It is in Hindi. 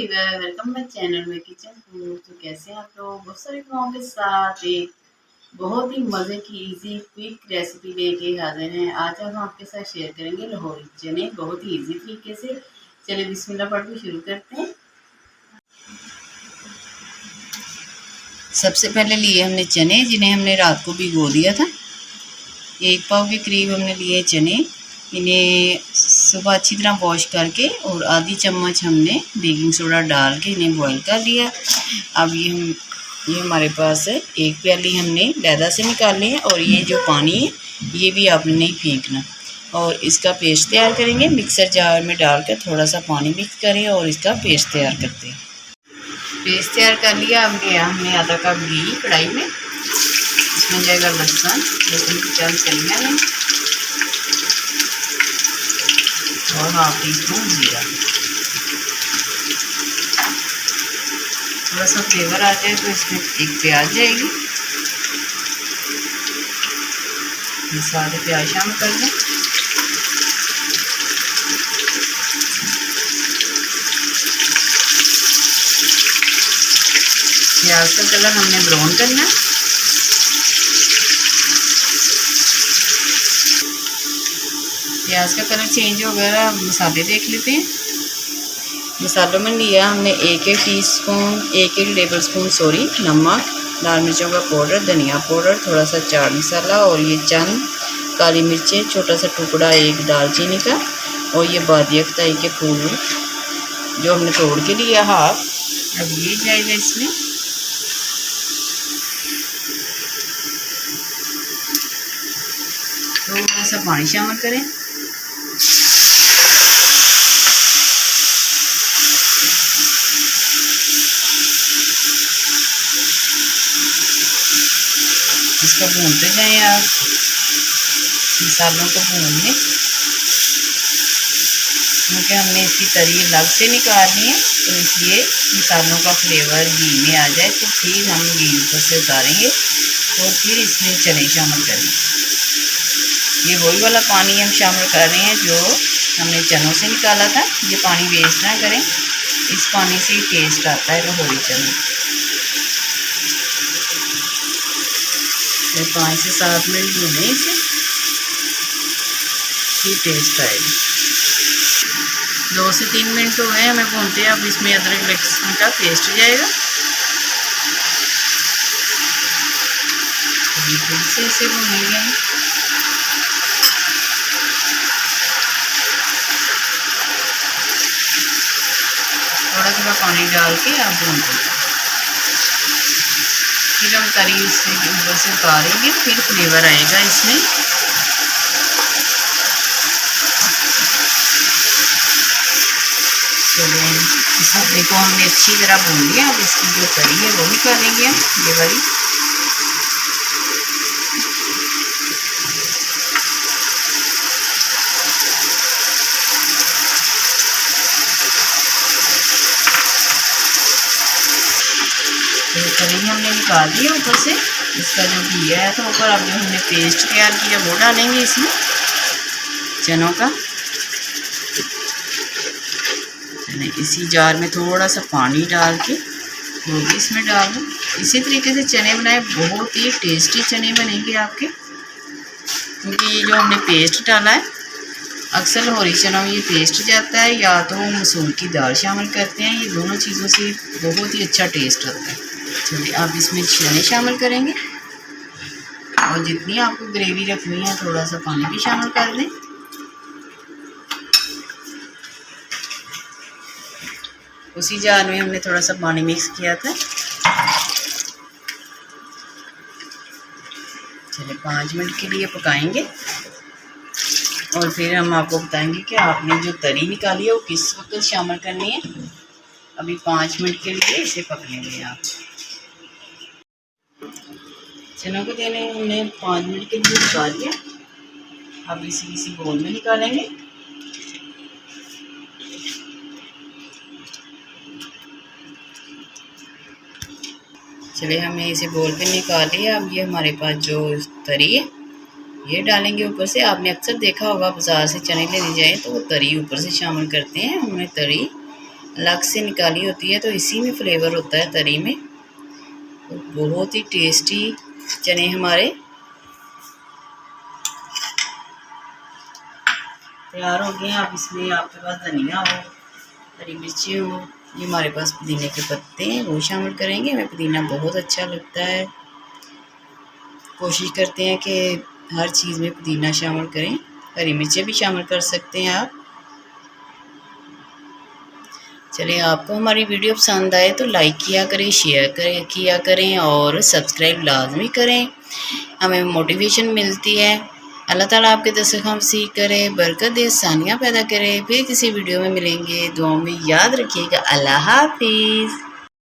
वीवर, वेलकम माय चैनल में किचन फूड। तो कैसे हैं आप लोग? बहुत सारे खाओं के साथ एक बहुत ही मज़े की इजी क्विक रेसिपी लेके हाजिर हैं। आज हम आपके साथ शेयर करेंगे लाहौरी चने, बहुत ही इजी तरीके से। चलिए बिस्मिल्लाह पढ़ के शुरू करते हैं। सबसे पहले लिए हमने चने, जिन्हें हमने रात को भिगो दिया था। 1 पाव के करीब हमने लिए चने। इन्हें सुबह अच्छी तरह वॉश करके और आधी चम्मच हमने बेकिंग सोडा डाल के इन्हें बॉईल कर लिया। अब ये हमारे पास है। 1 प्याली हमने लैदा से निकालनी है और ये जो पानी है ये भी आपने नहीं फेंकना। और इसका पेस्ट तैयार करेंगे। मिक्सर जार में डालकर थोड़ा सा पानी मिक्स करें और इसका पेस्ट तैयार करते हैं। पेस्ट तैयार कर लिया। अब लिया हमने आधा कप घी कढ़ाई में। इसमें जाएगा लहसुन की चंद कलियाँ में और हाफ टी स्पून जीरा। थोड़ा सा फ्लेवर आ जाए तो इसमें एक प्याज जाएगी। ये सारे प्याज शामिल कर दें। प्याज का कलर हमने ब्राउन करना है। प्याज का कलर चेंज हो गया। मसाले देख लेते हैं। मसालों में लिया हमने एक टेबल स्पून नमक, लाल मिर्चों का पाउडर, धनिया पाउडर, थोड़ा सा चाट मसाला और ये चंद काली मिर्चें, छोटा सा टुकड़ा एक दालचीनी का और ये बादी अख्तरी के फूल जो हमने तोड़ के लिया हाफ। अब ये जाएगा इसमें। थोड़ा सा पानी शामिल करें। इसको भूनते जाएं आप। मसालों को भून लें क्योंकि हमने इसकी तरी अलग से निकालनी है, तो इसलिए मसालों का फ्लेवर घी में आ जाए तो फिर हम घी ऊपर से उतारेंगे और फिर इसमें चने शामिल करेंगे। ये वही वाला पानी हम शामिल कर रहे हैं जो हमने चनों से निकाला था। ये पानी वेस्ट ना करें, इस पानी से ही टेस्ट आता है लाहौरी चने। 5 से 7 मिनट भूनें इसे, फिर टेस्ट आएगा। 2 से 3 मिनट हो गए हमें भूनते हैं। अब इसमें अदरक लहसुन का पेस्ट जाएगा। फिर से इसे भूनेंगे। थोड़ा थोड़ा पानी डाल के आप भूनते हैं। फिर हम तरी इससे ऊपर से उतारेंगे, फिर फ्लेवर आएगा इसमें। चलिए इस हफ्ते को हमने अच्छी तरह भून लिया। अब इसकी जो तरी है वो निकालेंगे हम, ये वाली। तो तरी हमने निकाल दिया ऊपर से। इसका जो घी है तो ऊपर अब जो हमने पेस्ट तैयार किया वो डालेंगे इसमें चनों का। इसी जार में थोड़ा सा पानी डाल के वो भी इसमें डाल दूँ। इसी तरीके से चने बनाए, बहुत ही टेस्टी चने बनेंगे आपके, क्योंकि ये जो हमने पेस्ट डाला है, अक्सर लाहौरी चनों में ये पेस्ट जाता है या तो मसूर की दाल शामिल करते हैं। ये दोनों चीज़ों से बहुत ही अच्छा टेस्ट आता है। चलिए आप इसमें चने शामिल करेंगे और जितनी आपको ग्रेवी रखनी है थोड़ा सा पानी भी शामिल कर दें। उसी जार में हमने थोड़ा सा पानी मिक्स किया था। चलिए 5 मिनट के लिए पकाएंगे और फिर हम आपको बताएंगे कि आपने जो तरी निकाली है वो किस वक्त शामिल करनी है। अभी 5 मिनट के लिए इसे पकने दें आप। चनों को देने हमने 5 मिनट के लिए पका दिया। अब इसे किसी बोल में निकालेंगे। चलिए हमने इसे बोल पे निकाल लिया। अब ये हमारे पास जो तरी है ये डालेंगे ऊपर से। आपने अक्सर देखा होगा बाज़ार से चने लेने जाए तो वो तरी ऊपर से शामिल करते हैं। हमने तरी अलग से निकाली होती है, तो इसी में फ्लेवर होता है तरी में। तो बहुत ही टेस्टी चने हमारे तैयार हो गए हैं। अब इसमें आपके पास धनिया हो, हरी मिर्ची हो, ये हमारे पास पुदीने के पत्ते हैं वो शामिल करेंगे। हमें पुदीना बहुत अच्छा लगता है, कोशिश करते हैं कि हर चीज़ में पुदीना शामिल करें। हरी मिर्चें भी शामिल कर सकते हैं आप। चलिए, आपको हमारी वीडियो पसंद आए तो लाइक किया करें, शेयर किया करें और सब्सक्राइब लाजमी करें, हमें मोटिवेशन मिलती है। अल्लाह ताला आपके दस्तरखान सीख करे, बरकत दे, आसानियाँ पैदा करे। फिर किसी वीडियो में मिलेंगे, दुआओं में याद रखिएगा। अल्लाह हाफिज़।